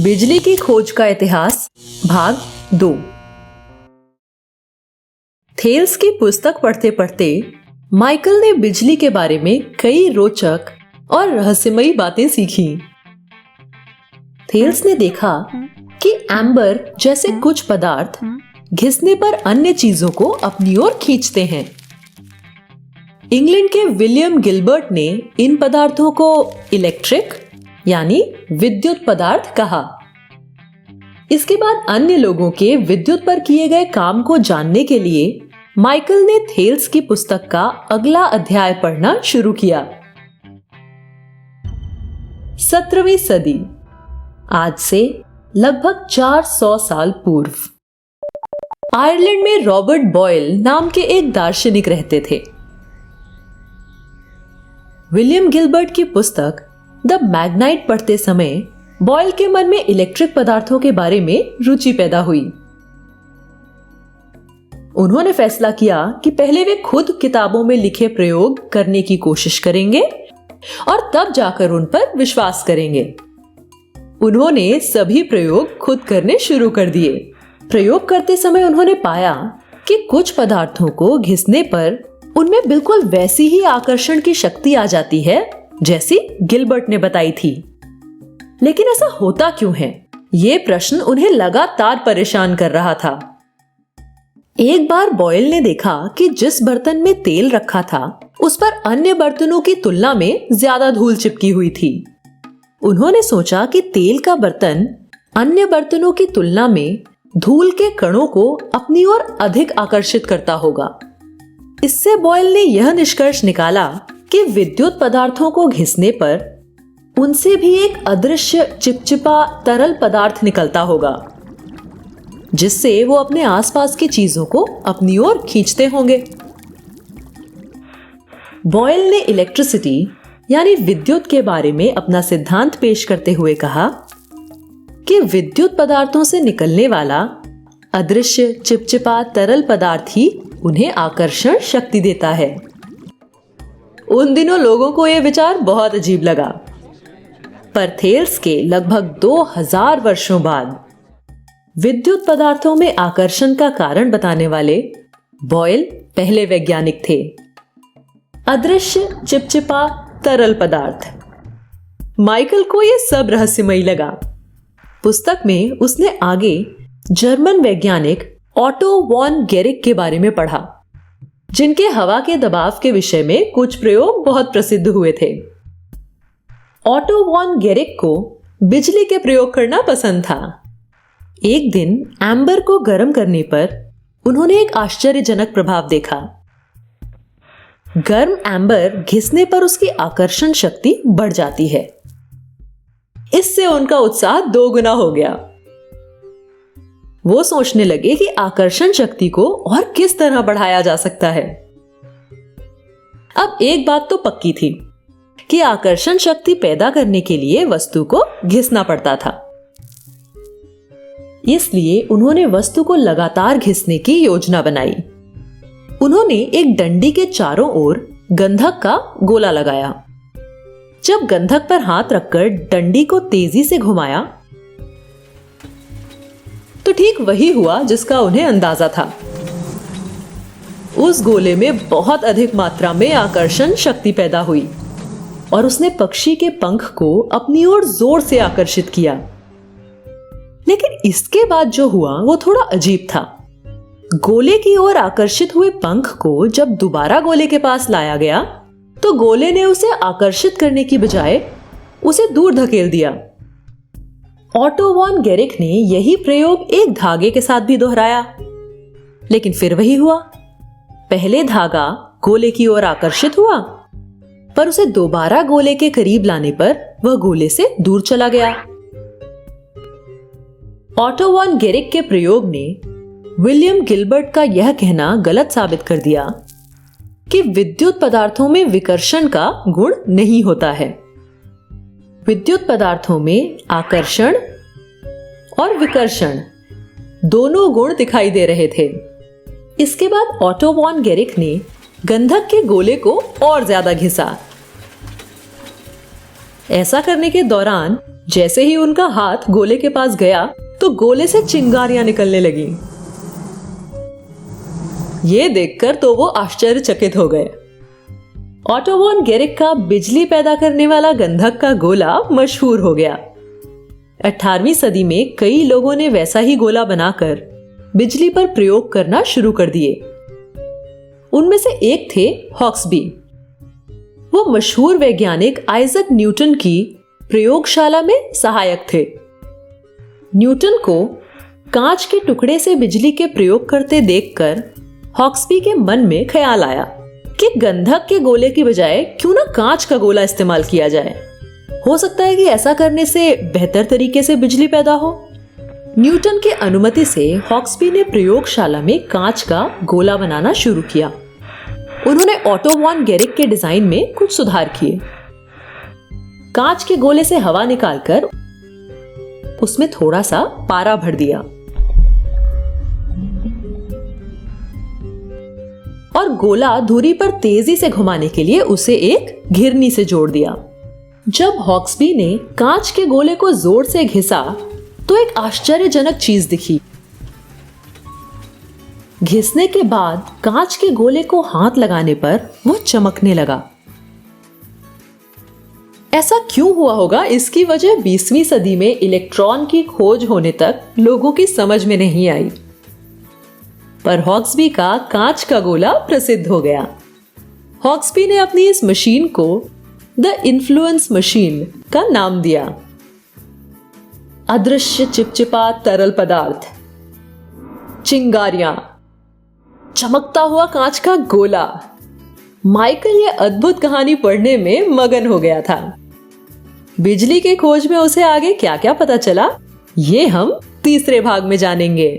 बिजली की खोज का इतिहास भाग 2। थेल्स की पुस्तक पढ़ते पढ़ते माइकल ने बिजली के बारे में कई रोचक और रहस्यमयी बातें सीखी। थेल्स ने देखा कि एम्बर जैसे कुछ पदार्थ घिसने पर अन्य चीजों को अपनी ओर खींचते हैं। इंग्लैंड के विलियम गिलबर्ट ने इन पदार्थों को इलेक्ट्रिक यानी विद्युत पदार्थ कहा। इसके बाद अन्य लोगों के विद्युत पर किए गए काम को जानने के लिए माइकल ने थेल्स की पुस्तक का अगला अध्याय पढ़ना शुरू किया। 17वीं सदी, आज से लगभग 400 साल पूर्व आयरलैंड में रॉबर्ट बॉयल नाम के एक दार्शनिक रहते थे। विलियम गिलबर्ट की पुस्तक द मैग्नाइट पढ़ते समय बॉयल के मन में इलेक्ट्रिक पदार्थों के बारे में रुचि पैदा हुई। उन्होंने फैसला किया कि पहले वे खुद किताबों में लिखे प्रयोग करने की कोशिश करेंगे और तब जाकर उन पर विश्वास करेंगे। उन्होंने सभी प्रयोग खुद करने शुरू कर दिए। प्रयोग करते समय उन्होंने पाया कि कुछ पदार्थों को घिसने पर उनमें बिल्कुल वैसी ही आकर्षण की शक्ति आ जाती है जैसी गिलबर्ट ने बताई थी। लेकिन ऐसा होता क्यों है? ये प्रश्न उन्हें लगातार परेशान कर रहा था। एक बार बॉयल ने देखा कि जिस बर्तन में तेल रखा था उस पर अन्य बर्तनों की तुलना में ज्यादा धूल चिपकी हुई थी। उन्होंने सोचा कि तेल का बर्तन अन्य बर्तनों की तुलना में धूल के कणों को अपनी ओर अधिक आकर्षित करता होगा। इससे बॉयल ने यह निष्कर्ष निकाला कि विद्युत पदार्थों को घिसने पर उनसे भी एक अदृश्य चिपचिपा तरल पदार्थ निकलता होगा, जिससे वो अपने आसपास की चीजों को अपनी ओर खींचते होंगे। बॉयल ने इलेक्ट्रिसिटी यानी विद्युत के बारे में अपना सिद्धांत पेश करते हुए कहा कि विद्युत पदार्थों से निकलने वाला अदृश्य चिपचिपा तरल पदार्थ ही उन्हें आकर्षण शक्ति देता है। उन दिनों लोगों को यह विचार बहुत अजीब लगा, पर थेल्स के लगभग 2000 वर्षों बाद विद्युत पदार्थों में आकर्षण का कारण बताने वाले बॉयल पहले वैज्ञानिक थे। अदृश्य चिपचिपा तरल पदार्थ। माइकल को यह सब रहस्यमयी लगा। पुस्तक में उसने आगे जर्मन वैज्ञानिक ऑटो वॉन गेरिक के बारे में पढ़ा, जिनके हवा के दबाव के विषय में कुछ प्रयोग बहुत प्रसिद्ध हुए थे। ऑटो वॉन गेरिक को बिजली के प्रयोग करना पसंद था। एक दिन एम्बर को गर्म करने पर उन्होंने एक आश्चर्यजनक प्रभाव देखा। गर्म एम्बर घिसने पर उसकी आकर्षण शक्ति बढ़ जाती है। इससे उनका उत्साह 2 गुना हो गया। वो सोचने लगे कि आकर्षण शक्ति को और किस तरह बढ़ाया जा सकता है। अब एक बात तो पक्की थी कि आकर्षण शक्ति पैदा करने के लिए वस्तु को घिसना पड़ता था। इसलिए उन्होंने वस्तु को लगातार घिसने की योजना बनाई। उन्होंने एक डंडी के चारों ओर गंधक का गोला लगाया। जब गंधक पर हाथ रखकर डंडी को तेजी से घुमाया तो ठीक वही हुआ जिसका उन्हें अंदाजा था। उस गोले में बहुत अधिक मात्रा में आकर्षण शक्ति पैदा हुई और उसने पक्षी के पंख को अपनी ओर जोर से आकर्षित किया। लेकिन इसके बाद जो हुआ वो थोड़ा अजीब था। गोले की ओर आकर्षित हुए पंख को जब दोबारा गोले के पास लाया गया तो गोले ने उसे आकर्षित करने की बजाय उसे दूर धकेल दिया। ऑटो वॉन गेरिक ने यही प्रयोग एक धागे के साथ भी दोहराया, लेकिन फिर वही हुआ। पहले धागा गोले की ओर आकर्षित हुआ, पर उसे दोबारा गोले के करीब लाने पर वह गोले से दूर चला गया। ऑटो वॉन गेरिक के प्रयोग ने विलियम गिलबर्ट का यह कहना गलत साबित कर दिया कि विद्युत पदार्थों में विकर्षण का गुण नहीं होता है। विद्युत पदार्थों में आकर्षण और विकर्षण दोनों गुण दिखाई दे रहे थे। इसके बाद ऑटो वॉन गेरिक ने गंधक के गोले को और ज्यादा घिसा। ऐसा करने के दौरान जैसे ही उनका हाथ गोले के पास गया तो गोले से चिंगारियां निकलने लगी। ये देखकर तो वो आश्चर्यचकित हो गए। ऑटो वॉन गेरिक का बिजली पैदा करने वाला गंधक का गोला मशहूर हो गया। 18वीं सदी में कई लोगों ने वैसा ही गोला बनाकर बिजली पर प्रयोग करना शुरू कर दिए। उनमें से एक थे हॉक्सबी। वो मशहूर वैज्ञानिक आइजक न्यूटन की प्रयोगशाला में सहायक थे। न्यूटन को कांच के टुकड़े से बिजली के प्रयोग करते देखकर हॉक्सबी के मन में ख्याल आया कि गंधक के गोले की बजाय क्यों ना कांच का गोला इस्तेमाल किया जाए। हो सकता है कि ऐसा करने से बेहतर तरीके से बिजली पैदा हो। न्यूटन की अनुमति से हॉक्सबी ने प्रयोगशाला में कांच का गोला बनाना शुरू किया। उन्होंने ऑटो वॉन गेरिक के डिजाइन में कुछ सुधार किए। कांच के गोले से हवा निकालकर उसमें थोड़ा सा पारा भर दिया और गोला धुरी पर तेजी से घुमाने के लिए उसे एक घिरनी से जोड़ दिया। जब हॉक्सबी ने कांच के गोले को जोर से घिसा तो एक आश्चर्यजनक चीज दिखी। घिसने के बाद कांच के गोले को हाथ लगाने पर वो चमकने लगा। ऐसा क्यों हुआ होगा, इसकी वजह 20वीं सदी में इलेक्ट्रॉन की खोज होने तक लोगों की समझ में नहीं आई। पर हॉक्सबी का कांच का गोला प्रसिद्ध हो गया। हॉक्सबी ने अपनी इस मशीन को द इन्फ्लुएंस मशीन का नाम दिया। अदृश्य चिपचिपा तरल पदार्थ, चिंगारियां, चमकता हुआ कांच का गोला। माइकल ये अद्भुत कहानी पढ़ने में मगन हो गया था। बिजली के खोज में उसे आगे क्या क्या पता चला, ये हम तीसरे भाग में जानेंगे।